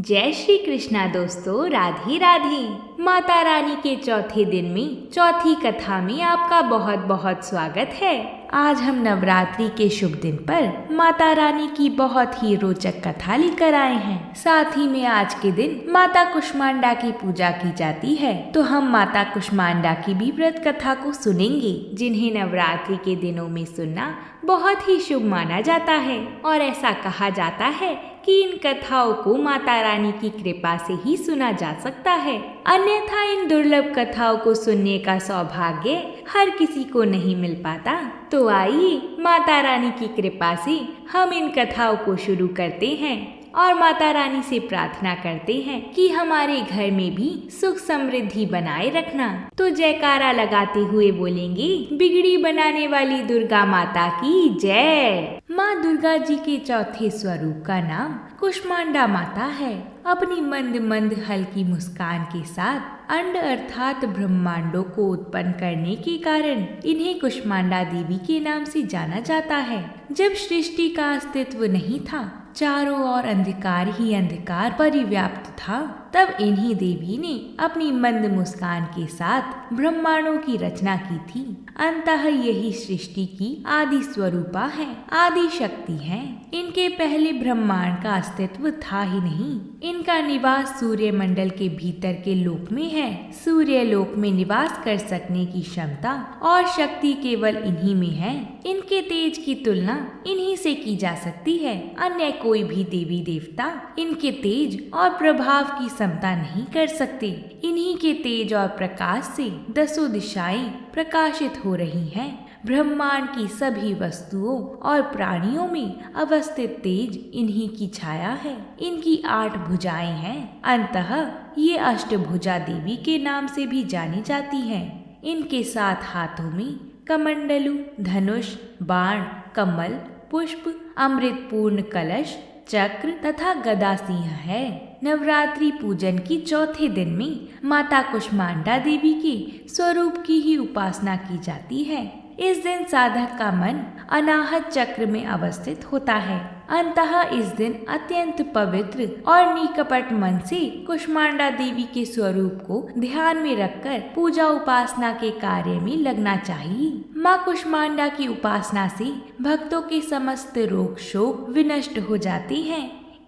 जय श्री कृष्णा दोस्तों, राधे राधे। माता रानी के चौथे दिन में चौथी कथा में आपका बहुत बहुत स्वागत है। आज हम नवरात्रि के शुभ दिन पर माता रानी की बहुत ही रोचक कथा लेकर आए हैं। साथ ही में आज के दिन माता कुष्मांडा की पूजा की जाती है, तो हम माता कुष्मांडा की भी व्रत कथा को सुनेंगे, जिन्हें नवरात्रि के दिनों में सुनना बहुत ही शुभ माना जाता है। और ऐसा कहा जाता है कि इन कथाओं को माता रानी की कृपा से ही सुना जा सकता है, अन्यथा इन दुर्लभ कथाओं को सुनने का सौभाग्य हर किसी को नहीं मिल पाता। तो आइए माता रानी की कृपा से हम इन कथाओं को शुरू करते हैं और माता रानी से प्रार्थना करते हैं कि हमारे घर में भी सुख समृद्धि बनाए रखना। तो जयकारा लगाते हुए बोलेंगे, बिगड़ी बनाने वाली दुर्गा माता की जय। माँ दुर्गा जी के चौथे स्वरूप का नाम कुष्मांडा माता है। अपनी मंद मंद हल्की मुस्कान के साथ अंड अर्थात ब्रह्मांडों को उत्पन्न करने के कारण इन्हें कुष्मांडा देवी के नाम से जाना जाता है। जब सृष्टि का अस्तित्व नहीं था, चारों ओर अंधकार ही अंधकार परिव्याप्त था, तब इन्हीं देवी ने अपनी मंद मुस्कान के साथ ब्रह्मांडों की रचना की थी। अंततः यही सृष्टि की आदि स्वरूपा है, आदि शक्ति है। इनके पहले ब्रह्मांड का अस्तित्व था ही नहीं। इनका निवास सूर्य मंडल के भीतर के लोक में है। सूर्य लोक में निवास कर सकने की क्षमता और शक्ति केवल इन्हीं में है। इनके तेज की तुलना इन्हीं से की जा सकती है। अन्य कोई भी देवी देवता इनके तेज और प्रभाव की समता नहीं कर सकते। इन्हीं के तेज और प्रकाश से दसों दिशाएं प्रकाशित हो रही हैं। ब्रह्मांड की सभी वस्तुओं और प्राणियों में अवस्थित तेज इन्हीं की छाया है। इनकी 8 भुजाएं हैं। अंततः ये अष्टभुजा देवी के नाम से भी जानी जाती हैं। इनके 7 हाथों में कमंडलू, धनुष, बाण, कमल, पुष्प, अमृतपूर्ण कलश, चक्र तथा गदा सिंह है। नवरात्रि पूजन की चौथे दिन में माता कुष्मांडा देवी के स्वरूप की ही उपासना की जाती है। इस दिन साधक का मन अनाहत चक्र में अवस्थित होता है। अंततः इस दिन अत्यंत पवित्र और निकपट मन से कुष्मांडा देवी के स्वरूप को ध्यान में रखकर पूजा उपासना के कार्य में लगना चाहिए। माँ कुष्मांडा की उपासना से भक्तों के समस्त रोग शोक विनष्ट हो जाते हैं।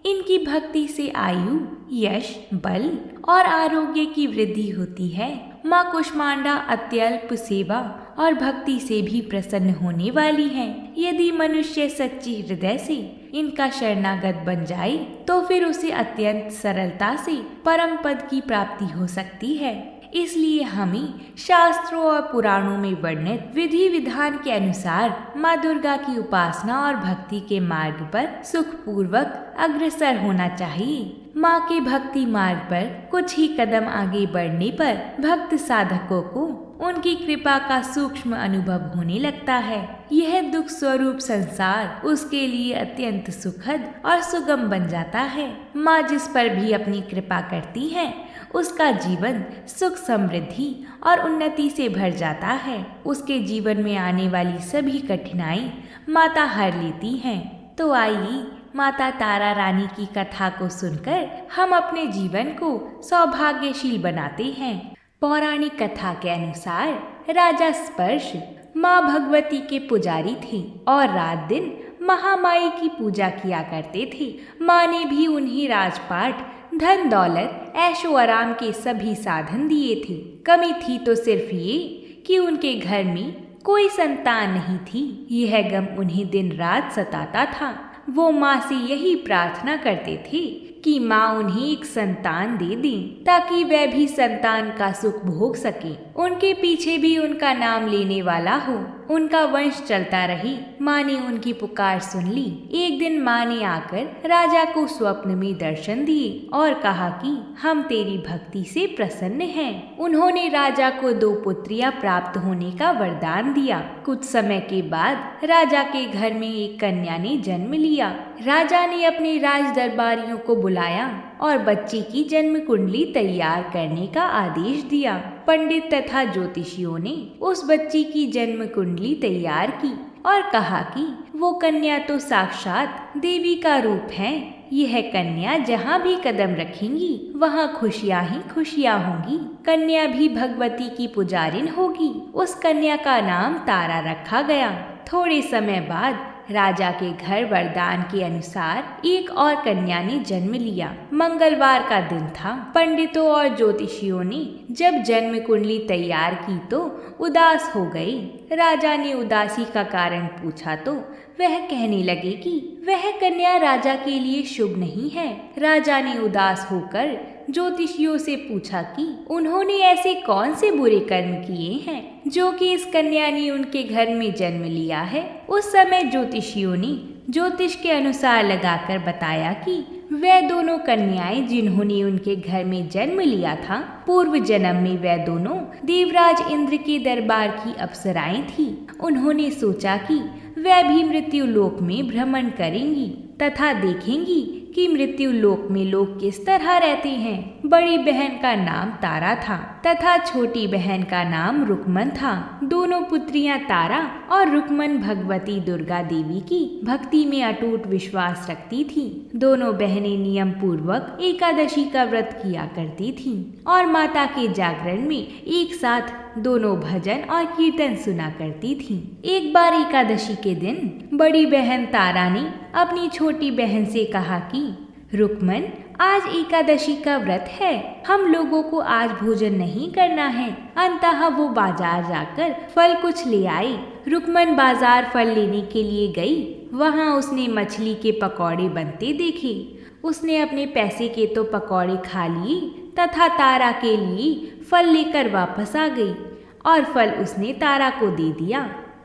इनकी भक्ति से आयु, यश, बल और आरोग्य की वृद्धि होती है। माँ कुष्मांडा अत्यल्प सेवा और भक्ति से भी प्रसन्न होने वाली है। यदि मनुष्य सच्ची हृदय से इनका शरणागत बन जाए, तो फिर उसे अत्यंत सरलता से परम पद की प्राप्ति हो सकती है। इसलिए हमें शास्त्रों और पुराणों में वर्णित विधि विधान के अनुसार माँ दुर्गा की उपासना और भक्ति के मार्ग पर सुखपूर्वक अग्रसर होना चाहिए। माँ के भक्ति मार्ग पर कुछ ही कदम आगे बढ़ने पर भक्त साधकों को उनकी कृपा का सूक्ष्म अनुभव होने लगता है। यह दुख स्वरूप संसार उसके लिए अत्यंत सुखद और सुगम बन जाता है। माँ जिस पर भी अपनी कृपा करती है, उसका जीवन सुख समृद्धि और उन्नति से भर जाता है। उसके जीवन में आने वाली सभी कठिनाई माता हर लेती हैं। तो आइए माता तारा रानी की कथा को सुनकर हम अपने जीवन को सौभाग्यशील बनाते हैं। पौराणिक कथा के अनुसार राजा स्पर्श माँ भगवती के पुजारी थे और रात दिन महामाई की पूजा किया करते थे। माँ ने भी उन्हें राजपाट, धन दौलत, ऐशो आराम के सभी साधन दिए थे। कमी थी तो सिर्फ ये कि उनके घर में कोई संतान नहीं थी। यह गम उन्हें दिन रात सताता था। वो माँ से यही प्रार्थना करते थे कि माँ उन्हें एक संतान दे दें, ताकि वह भी संतान का सुख भोग सके, उनके पीछे भी उनका नाम लेने वाला हो, उनका वंश चलता रहे। माँ ने उनकी पुकार सुन ली। एक दिन माँ ने आकर राजा को स्वप्न में दर्शन दिए और कहा कि हम तेरी भक्ति से प्रसन्न हैं। उन्होंने राजा को 2 पुत्रियां प्राप्त होने का वरदान दिया। कुछ समय के बाद राजा के घर में एक कन्या ने जन्म लिया। राजा ने अपने राज दरबारियों को बुलाया और बच्ची की जन्म कुंडली तैयार करने का आदेश दिया। पंडित तथा ज्योतिषियों ने उस बच्ची की जन्म कुंडली तैयार की और कहा कि वो कन्या तो साक्षात देवी का रूप है। यह कन्या जहाँ भी कदम रखेंगी वहाँ खुशियाँ ही खुशियाँ होंगी। कन्या भी भगवती की पुजारिन होगी। उस कन्या का नाम तारा रखा गया। थोड़े समय बाद राजा के घर वरदान के अनुसार एक और कन्या ने जन्म लिया। मंगलवार का दिन था। पंडितों और ज्योतिषियों ने जब जन्म कुंडली तैयार की तो उदास हो गए। राजा ने उदासी का कारण पूछा तो वह कहने लगे कि वह कन्या राजा के लिए शुभ नहीं है। राजा ने उदास होकर ज्योतिषियों से पूछा कि उन्होंने ऐसे कौन से बुरे कर्म किए हैं जो कि इस कन्या ने उनके घर में जन्म लिया है। उस समय ज्योतिषियों ने ज्योतिष के अनुसार लगाकर बताया कि वे दोनों कन्याएं जिन्होंने उनके घर में जन्म लिया था, पूर्व जन्म में वे दोनों देवराज इंद्र के दरबार की अप्सराएं थीं। उन्होंने सोचा कि वे भी मृत्यु लोक में भ्रमण करेंगी तथा देखेंगी कि मृत्यु लोक में लोग किस तरह रहते हैं। बड़ी बहन का नाम तारा था तथा छोटी बहन का नाम रुकमन था। दोनों पुत्रियां तारा और रुकमन भगवती दुर्गा देवी की भक्ति में अटूट विश्वास रखती थीं। दोनों बहनें नियम पूर्वक एकादशी का व्रत किया करती थीं और माता के जागरण में एक साथ दोनों भजन और कीर्तन सुना करती थीं। एक बार एकादशी के दिन बड़ी बहन तारा ने अपनी छोटी बहन से कहा कि रुकमन, आज एकादशी का व्रत है, हम लोगों को आज भोजन नहीं करना है। अंततः वो बाजार जाकर फल कुछ ले आई। रुकमन बाजार फल लेने के लिए गई। वहाँ उसने मछली के पकौड़े बनते देखे। उसने अपने पैसे के तो पकौड़े खा लिए तथा तारा के लिए फल लेकर वापस आ गई और फल उसने तारा को दे दिया।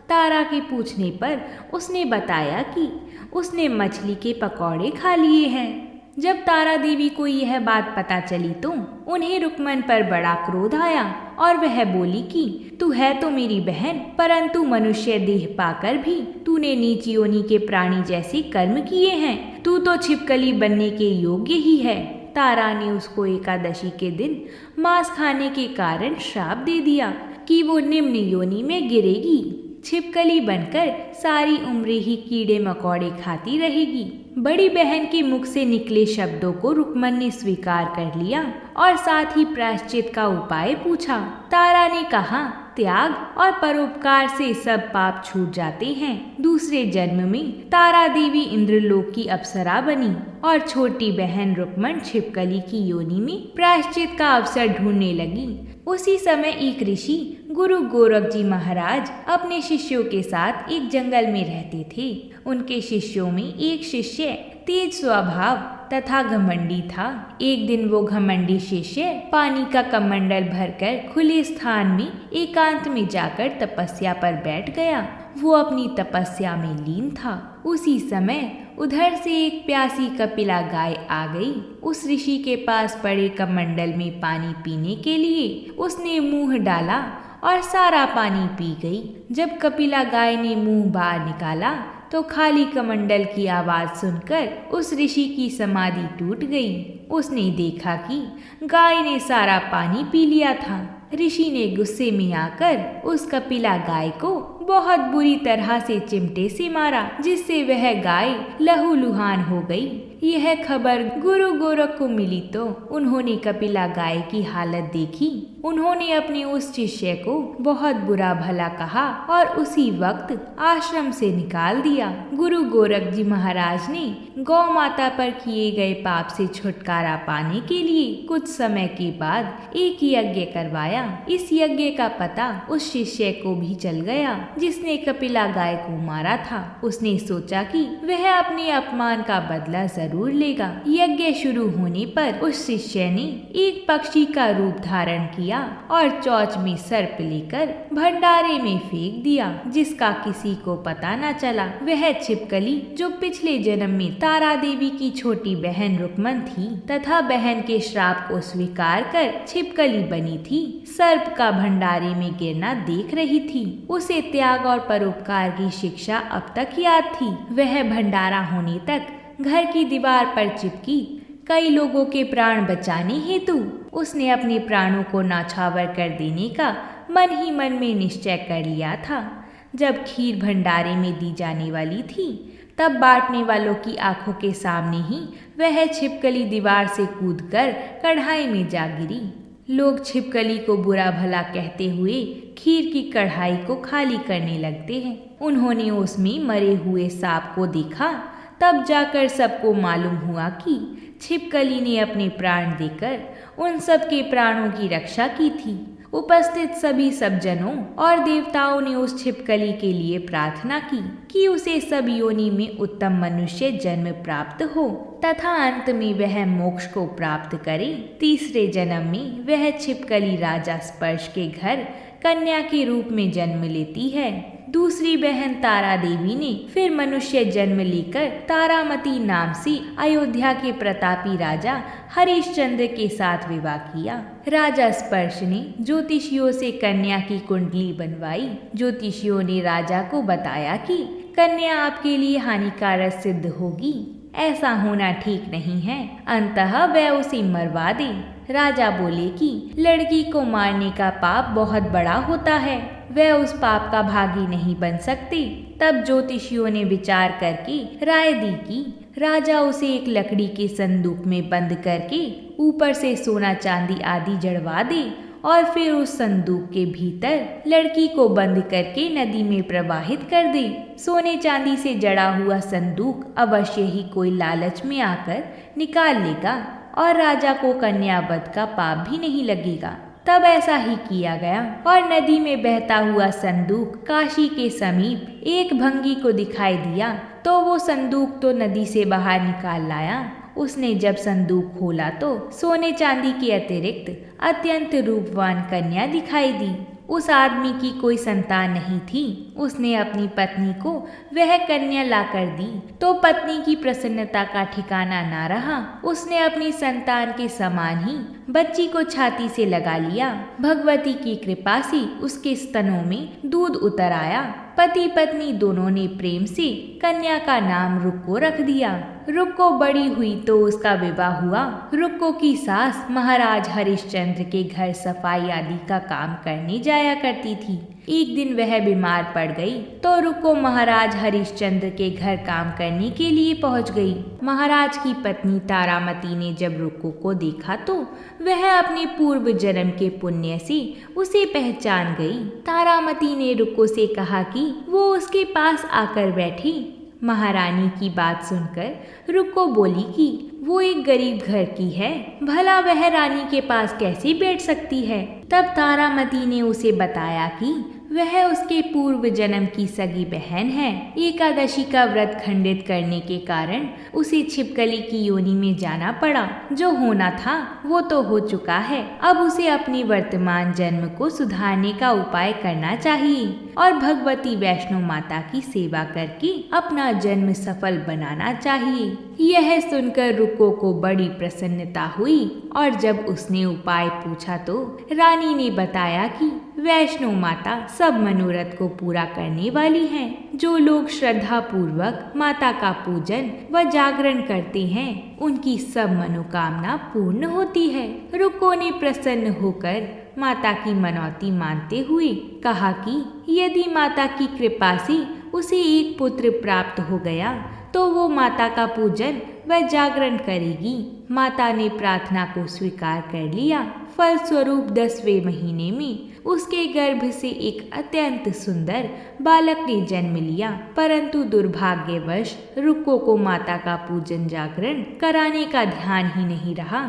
तारा के पूछने पर उसने बताया कि उसने मछली के पकौड़े खा लिए हैं। जब तारा देवी को यह बात पता चली तो उन्हें रुकमन पर बड़ा क्रोध आया और वह बोली कि तू है तो मेरी बहन, परंतु मनुष्य देह पाकर भी तूने नीच योनि के प्राणी जैसे कर्म किए हैं। तू तो छिपकली बनने के योग्य ही है। तारा ने उसको एकादशी के दिन मांस खाने के कारण श्राप दे दिया कि वो निम्न योनि में गिरेगी, छिपकली बनकर सारी उम्र ही कीड़े मकोड़े खाती रहेगी। बड़ी बहन के मुख से निकले शब्दों को रुकमन ने स्वीकार कर लिया और साथ ही प्रायश्चित का उपाय पूछा। तारा ने कहा, त्याग और परोपकार से सब पाप छूट जाते हैं। दूसरे जन्म में तारा देवी इंद्रलोक की अप्सरा बनी और छोटी बहन रुकमन छिपकली की योनि में प्रायश्चित का अवसर ढूंढने लगी। उसी समय एक ऋषि गुरु गोरख जी महाराज अपने शिष्यों के साथ एक जंगल में रहते थे। उनके शिष्यों में एक शिष्य तेज स्वभाव तथा घमंडी था। एक दिन वो घमंडी शिष्य पानी का कमंडल भरकर खुले स्थान में एकांत में जाकर तपस्या पर बैठ गया। वो अपनी तपस्या में लीन था। उसी समय उधर से एक प्यासी कपिला गाय आ गई। उस ऋषि के पास पड़े कमंडल में पानी पीने के लिए उसने मुंह डाला और सारा पानी पी गई। जब कपिला गाय ने मुंह बाहर निकाला तो खाली कमंडल की आवाज सुनकर उस ऋषि की समाधि टूट गई। उसने देखा कि गाय ने सारा पानी पी लिया था। ऋषि ने गुस्से में आकर उस कपिला गाय को बहुत बुरी तरह से चिमटे से मारा, जिससे वह गाय लहूलुहान हो गई। यह खबर गुरु गोरख को मिली तो उन्होंने कपिला गाय की हालत देखी। उन्होंने अपने उस शिष्य को बहुत बुरा भला कहा और उसी वक्त आश्रम से निकाल दिया। गुरु गोरख जी महाराज ने गौ माता पर किए गए पाप से छुटकारा पाने के लिए कुछ समय के बाद एक यज्ञ करवाया। इस यज्ञ का पता उस शिष्य को भी चल गया जिसने कपिला गाय को मारा था। उसने सोचा कि वह अपने अपमान का बदला जरूर लेगा। यज्ञ शुरू होने पर उस शिष्य ने एक पक्षी का रूप धारण किया और चोंच में सर्प लेकर भंडारे में फेंक दिया, जिसका किसी को पता न चला। वह छिपकली जो पिछले जन्म में तारा देवी की छोटी बहन रुकमन थी तथा बहन के श्राप को स्वीकार कर छिपकली बनी थी, सर्प का भंडारे में गिरना देख रही थी। उसे त्याग और परोपकार की शिक्षा अब तक याद थी। वह भंडारा होने तक घर की दीवार पर चिपकी कई लोगों के प्राण बचाने हेतु उसने अपने प्राणों को न्यौछावर कर देने का मन ही मन में निश्चय कर लिया था। जब खीर भंडारे में दी जाने वाली थी, तब बांटने वालों की आंखों के सामने ही वह छिपकली दीवार से कूदकर कढ़ाई में जा गिरी। लोग छिपकली को बुरा भला कहते हुए खीर की कढ़ाई को खाली करने लगते हैं। उन्होंने उसमें मरे हुए सांप को देखा, तब जाकर सबको मालूम हुआ कि छिपकली ने अपने प्राण देकर उन सब के प्राणों की रक्षा की थी। उपस्थित सभी सज्जनों और देवताओं ने उस छिपकली के लिए प्रार्थना की कि उसे सब योनि में उत्तम मनुष्य जन्म प्राप्त हो तथा अंत में वह मोक्ष को प्राप्त करे। तीसरे जन्म में वह छिपकली राजा स्पर्श के घर कन्या के रूप में जन्म लेती है। दूसरी बहन तारा देवी ने फिर मनुष्य जन्म लेकर तारामती नाम से अयोध्या के प्रतापी राजा हरिश्चंद्र के साथ विवाह किया। राजा स्पर्श ने ज्योतिषियों से कन्या की कुंडली बनवाई। ज्योतिषियों ने राजा को बताया कि कन्या आपके लिए हानिकारक सिद्ध होगी, ऐसा होना ठीक नहीं है, अंततः वह उसे मरवा दे। राजा बोले कि लड़की को मारने का पाप बहुत बड़ा होता है, वह उस पाप का भागी नहीं बन सकती। तब ज्योतिषियों ने विचार करके राय दी कि राजा उसे एक लकड़ी के संदूक में बंद करके ऊपर से सोना चांदी आदि जड़वा दे और फिर उस संदूक के भीतर लड़की को बंद करके नदी में प्रवाहित कर दे। सोने चांदी से जड़ा हुआ संदूक अवश्य ही कोई लालच में आकर निकाल लेगा और राजा को कन्यावध का पाप भी नहीं लगेगा। तब ऐसा ही किया गया और नदी में बहता हुआ संदूक काशी के समीप एक भंगी को दिखाई दिया, तो वो संदूक तो नदी से बाहर निकाल लाया। उसने जब संदूक खोला तो सोने चांदी के अतिरिक्त अत्यंत रूपवान कन्या दिखाई दी। उस आदमी की कोई संतान नहीं थी। उसने अपनी पत्नी को वह कन्या लाकर दी तो पत्नी की प्रसन्नता का ठिकाना ना रहा। उसने अपनी संतान के समान ही बच्ची को छाती से लगा लिया। भगवती की कृपा से उसके स्तनों में दूध उतर आया। पति पत्नी दोनों ने प्रेम से कन्या का नाम रुक्को रख दिया। रुक्को बड़ी हुई तो उसका विवाह हुआ। रुक्को की सास महाराज हरिश्चंद्र के घर सफाई आदि का काम करने जाया करती थी। एक दिन वह बीमार पड़ गई तो रुक्को महाराज हरिश्चंद्र के घर काम करने के लिए पहुंच गई। महाराज की पत्नी तारामती ने जब रुक्को को देखा तो वह अपने पूर्व जन्म के पुण्य से उसे पहचान गई। तारामती ने रुक्को से कहा कि वो उसके पास आकर बैठी। महारानी की बात सुनकर रुक्को बोली कि वो एक गरीब घर की है, भला वह रानी के पास कैसे बैठ सकती है। तब तारामती ने उसे बताया कि वह उसके पूर्व जन्म की सगी बहन है। एकादशी का व्रत खंडित करने के कारण उसे छिपकली की योनि में जाना पड़ा। जो होना था वो तो हो चुका है, अब उसे अपने वर्तमान जन्म को सुधारने का उपाय करना चाहिए और भगवती वैष्णो माता की सेवा करके अपना जन्म सफल बनाना चाहिए। यह सुनकर रुक्को को बड़ी प्रसन्नता हुई और जब उसने उपाय पूछा तो रानी ने बताया कि वैष्णो माता सब मनोरथ को पूरा करने वाली हैं। जो लोग श्रद्धा पूर्वक माता का पूजन व जागरण करते हैं उनकी सब मनोकामना पूर्ण होती है। रुक्को ने प्रसन्न होकर माता की मनौती मानते हुए कहा कि यदि माता की कृपा से उसे एक पुत्र प्राप्त हो गया तो वो माता का पूजन व जागरण करेगी। माता ने प्रार्थना को स्वीकार कर लिया। फलस्वरूप 10वें महीने में उसके गर्भ से एक अत्यंत सुंदर बालक ने जन्म लिया। परंतु दुर्भाग्यवश रुक्को को माता का पूजन जागरण कराने का ध्यान ही नहीं रहा।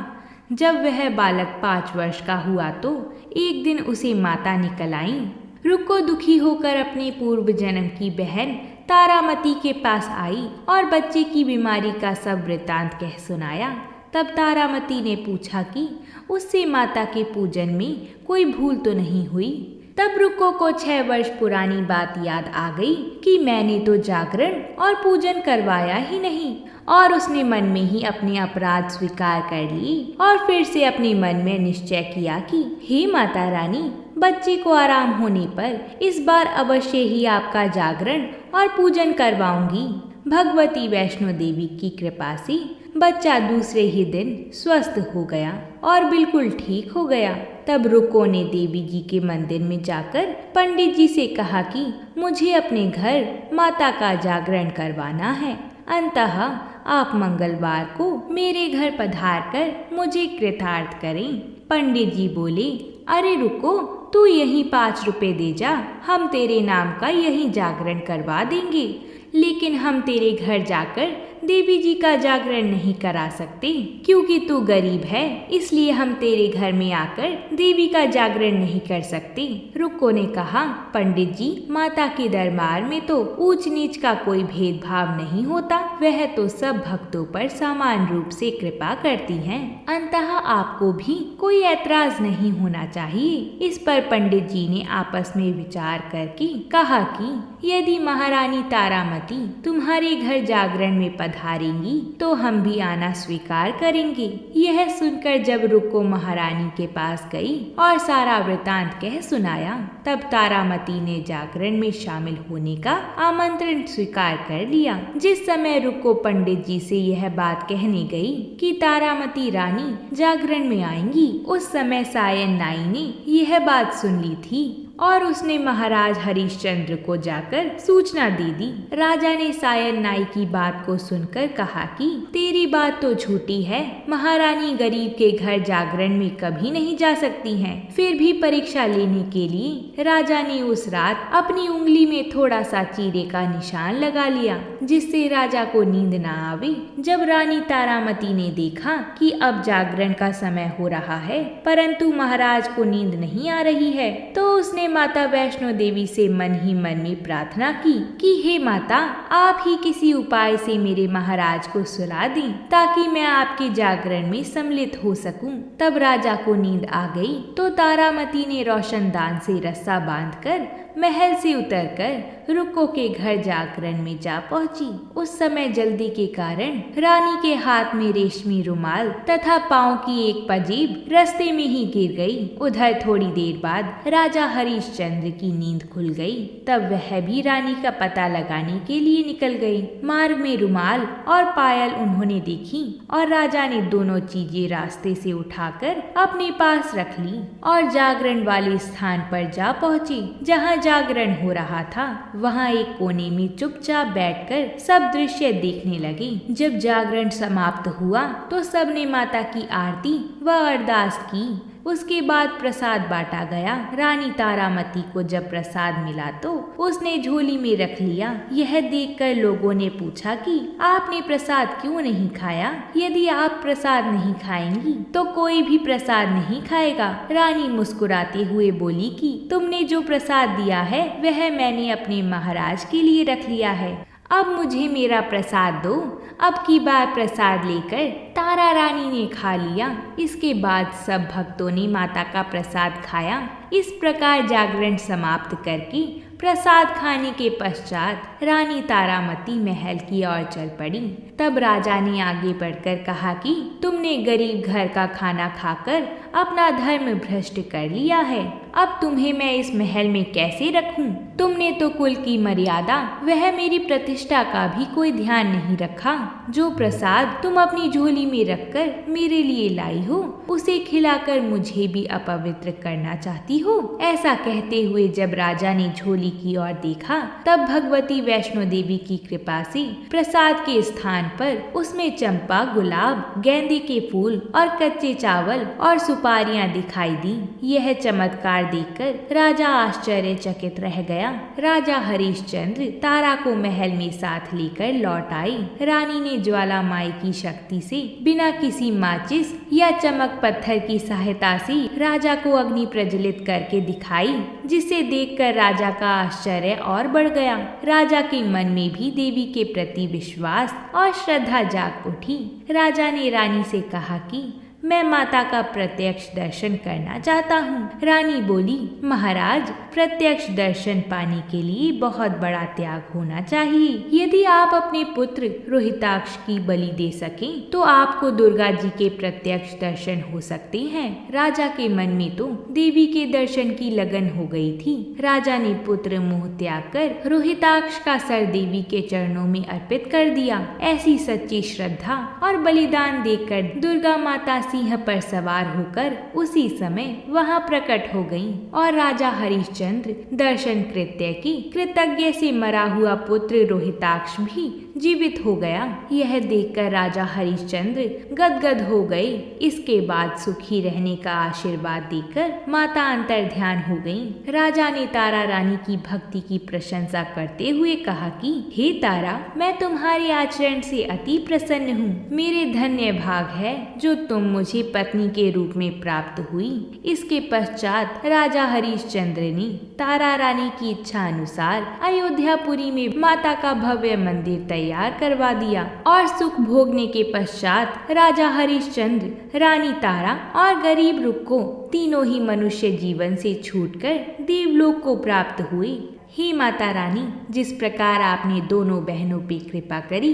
जब वह बालक 5 वर्ष का हुआ तो एक दिन उसे माता निकल आई। रुक्को दुखी होकर अपने पूर्व जन्म की बहन तारामती के पास आई और बच्चे की बीमारी का सब वृतांत कह सुनाया। तब तारामती ने पूछा कि उससे माता के पूजन में कोई भूल तो नहीं हुई। तब रुक्को को 6 वर्ष पुरानी बात याद आ गई कि मैंने तो जागरण और पूजन करवाया ही नहीं, और उसने मन में ही अपने अपराध स्वीकार कर लिए और फिर से अपने मन में निश्चय किया कि हे माता रानी, बच्चे को आराम होने पर इस बार अवश्य ही आपका जागरण और पूजन करवाऊंगी। भगवती वैष्णो देवी की कृपा से बच्चा दूसरे ही दिन स्वस्थ हो गया और बिल्कुल ठीक हो गया। तब रुको ने देवी जी के मंदिर में जाकर पंडित जी से कहा कि मुझे अपने घर माता का जागरण करवाना है। अंततः आप मंगलवार को मेरे घर पधार कर मुझे कृतार्थ करें। पंडित जी बोले, अरे रुको, तू यही 5 रुपए दे जा, हम तेरे नाम का यही जागरण करवा देंगे। लेकिन हम तेरे घर जाकर देवी जी का जागरण नहीं करा सकते, क्योंकि तू गरीब है, इसलिए हम तेरे घर में आकर देवी का जागरण नहीं कर सकते। रुको ने कहा, पंडित जी, माता के दरबार में तो ऊंच नीच का कोई भेदभाव नहीं होता, वह तो सब भक्तों पर समान रूप से कृपा करती हैं। अंततः आपको भी कोई ऐतराज नहीं होना चाहिए। इस पर पंडित जी ने आपस में विचार करके कहा कि यदि महारानी तारामती तुम्हारे घर जागरण में पधारेंगी तो हम भी आना स्वीकार करेंगे। यह सुनकर जब रुको महारानी के पास गई और सारा वृतांत कह सुनाया, तब तारामती ने जागरण में शामिल होने का आमंत्रण स्वीकार कर लिया। जिस समय रुको पंडित जी से यह बात कहने गई कि तारामती रानी जागरण में आएंगी, उस समय सायन नाई ने यह बात सुन ली थी और उसने महाराज हरिश्चंद्र को जाकर सूचना दे दी। राजा ने सायन नाई की बात को सुनकर कहा कि तेरी बात तो झूठी है, महारानी गरीब के घर जागरण में कभी नहीं जा सकती हैं। फिर भी परीक्षा लेने के लिए राजा ने उस रात अपनी उंगली में थोड़ा सा चीरे का निशान लगा लिया, जिससे राजा को नींद न आवे। जब रानी तारामती ने देखा कि अब जागरण का समय हो रहा है परंतु महाराज को नींद नहीं आ रही है, तो उसने माता वैष्णो देवी से मन ही मन में प्रार्थना की कि हे माता, आप ही किसी उपाय से मेरे महाराज को सुला दें ताकि मैं आपके जागरण में सम्मिलित हो सकूं। तब राजा को नींद आ गई तो तारामती ने रोशनदान से रस्सा बांधकर महल से उतरकर रुको के घर जागरण में जा पहुंची। उस समय जल्दी के कारण रानी के हाथ में रेशमी रुमाल तथा पांव की एक पंजेब रास्ते में ही गिर गई। उधर थोड़ी देर बाद राजा हरिश्चंद्र की नींद खुल गई। तब वह भी रानी का पता लगाने के लिए निकल गई। मार्ग में रुमाल और पायल उन्होंने देखी और राजा ने दोनों चीजें रास्ते से उठाकर अपने पास रख ली और जागरण वाले स्थान पर जा पहुंचे जहाँ जागरण हो रहा था। वहाँ एक कोने में चुपचाप बैठकर सब दृश्य देखने लगे। जब जागरण समाप्त हुआ तो सबने माता की आरती व अरदास की। उसके बाद प्रसाद बांटा गया। रानी तारामती को जब प्रसाद मिला तो उसने झोली में रख लिया। यह देखकर लोगों ने पूछा कि आपने प्रसाद क्यों नहीं खाया? यदि आप प्रसाद नहीं खाएंगी तो कोई भी प्रसाद नहीं खाएगा। रानी मुस्कुराते हुए बोली कि तुमने जो प्रसाद दिया है वह मैंने अपने महाराज के लिए रख लिया है, अब मुझे मेरा प्रसाद दो। अब की बार प्रसाद लेकर तारा रानी ने खा लिया। इसके बाद सब भक्तों ने माता का प्रसाद खाया। इस प्रकार जागरण समाप्त करके प्रसाद खाने के पश्चात रानी तारामती महल की ओर चल पड़ी। तब राजा ने आगे बढ़कर कहा कि तुमने गरीब घर का खाना खाकर अपना धर्म भ्रष्ट कर लिया है। अब तुम्हें मैं इस महल में कैसे रखूं? तुमने तो कुल की मर्यादा वह मेरी प्रतिष्ठा का भी कोई ध्यान नहीं रखा। जो प्रसाद तुम अपनी झोली में रखकर मेरे लिए लाई हो उसे खिलाकर मुझे भी अपवित्र करना चाहती हो? ऐसा कहते हुए जब राजा ने झोली की ओर देखा तब भगवती वैष्णो देवी की कृपा से प्रसाद के स्थान पर उसमें चंपा, गुलाब, गेंदे के फूल और कच्चे चावल और सुपारियां दिखाई दी। यह चमत्कार देखकर राजा आश्चर्यचकित रह गया। राजा हरिश्चंद्र तारा को महल में साथ लेकर लौट आए। रानी ने ज्वालामाई की शक्ति से बिना किसी माचिस या चमक पत्थर की सहायता से राजा को अग्नि प्रज्वलित करके दिखाई, जिसे देखकर राजा का आश्चर्य और बढ़ गया। राजा के मन में भी देवी के प्रति विश्वास और श्रद्धा जाग उठी। राजा ने रानी से कहा कि मैं माता का प्रत्यक्ष दर्शन करना चाहता हूँ। रानी बोली, महाराज, प्रत्यक्ष दर्शन पाने के लिए बहुत बड़ा त्याग होना चाहिए। यदि आप अपने पुत्र रोहिताक्ष की बलि दे सकें तो आपको दुर्गा जी के प्रत्यक्ष दर्शन हो सकते हैं। राजा के मन में तो देवी के दर्शन की लगन हो गई थी। राजा ने पुत्र मोह त्याग कर रोहिताक्ष का सर देवी के चरणों में अर्पित कर दिया। ऐसी सच्ची श्रद्धा और बलिदान देखकर दुर्गा माता सिंह पर सवार होकर उसी समय वहां प्रकट हो गईं और राजा हरिश्चंद्र दर्शन कृत्य की कृतज्ञ से मरा हुआ पुत्र रोहिताक्ष भी जीवित हो गया। यह देखकर राजा हरिश्चंद्र गदगद हो गए। इसके बाद सुखी रहने का आशीर्वाद देकर माता अंतर्ध्यान हो गईं। राजा ने तारा रानी की भक्ति की प्रशंसा करते हुए कहा कि हे तारा, मैं तुम्हारे आचरण से अति प्रसन्न हूँ। मेरे धन्य भाग है जो तुम मुझे पत्नी के रूप में प्राप्त हुई। इसके पश्चात राजा हरिश्चंद्र ने तारा रानी की इच्छा अनुसार अयोध्यापुरी में माता का भव्य मंदिर तैयार करवा दिया और सुख भोगने के पश्चात राजा हरिश्चंद्र, रानी तारा और गरीब रुक्को तीनों ही मनुष्य जीवन से छूटकर देवलोक को प्राप्त हुए। हे माता रानी, जिस प्रकार आपने दोनों बहनों पे कृपा करी,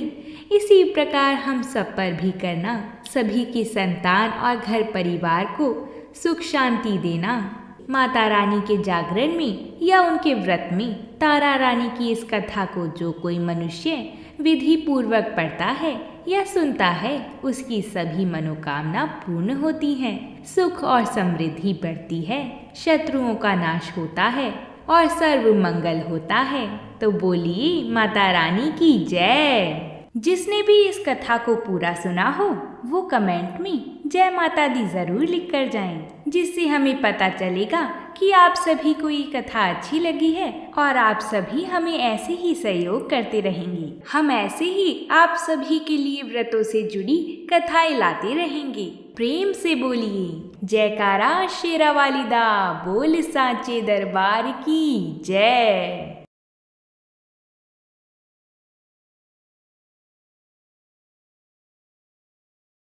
इसी प्रकार हम सब पर भी करना। सभी की संतान और घर परिवार को सुख शांति देना। माता रानी के जागरण में या उनके व्रत में तारा रानी की इस कथा को जो कोई मनुष्य विधि पूर्वक पढ़ता है या सुनता है, उसकी सभी मनोकामना पूर्ण होती हैं। सुख और समृद्धि बढ़ती है, शत्रुओं का नाश होता है और सर्व मंगल होता है। तो बोलिए माता रानी की जय। जिसने भी इस कथा को पूरा सुना हो वो कमेंट में जय माता दी जरूर लिख कर जाएं, जिससे हमें पता चलेगा कि आप सभी को ये कथा अच्छी लगी है और आप सभी हमें ऐसे ही सहयोग करते रहेंगे। हम ऐसे ही आप सभी के लिए व्रतों से जुड़ी कथाएं लाते रहेंगे। प्रेम से बोलिए जयकारा शेरा वाली दा, बोल सांचे दरबार की जय।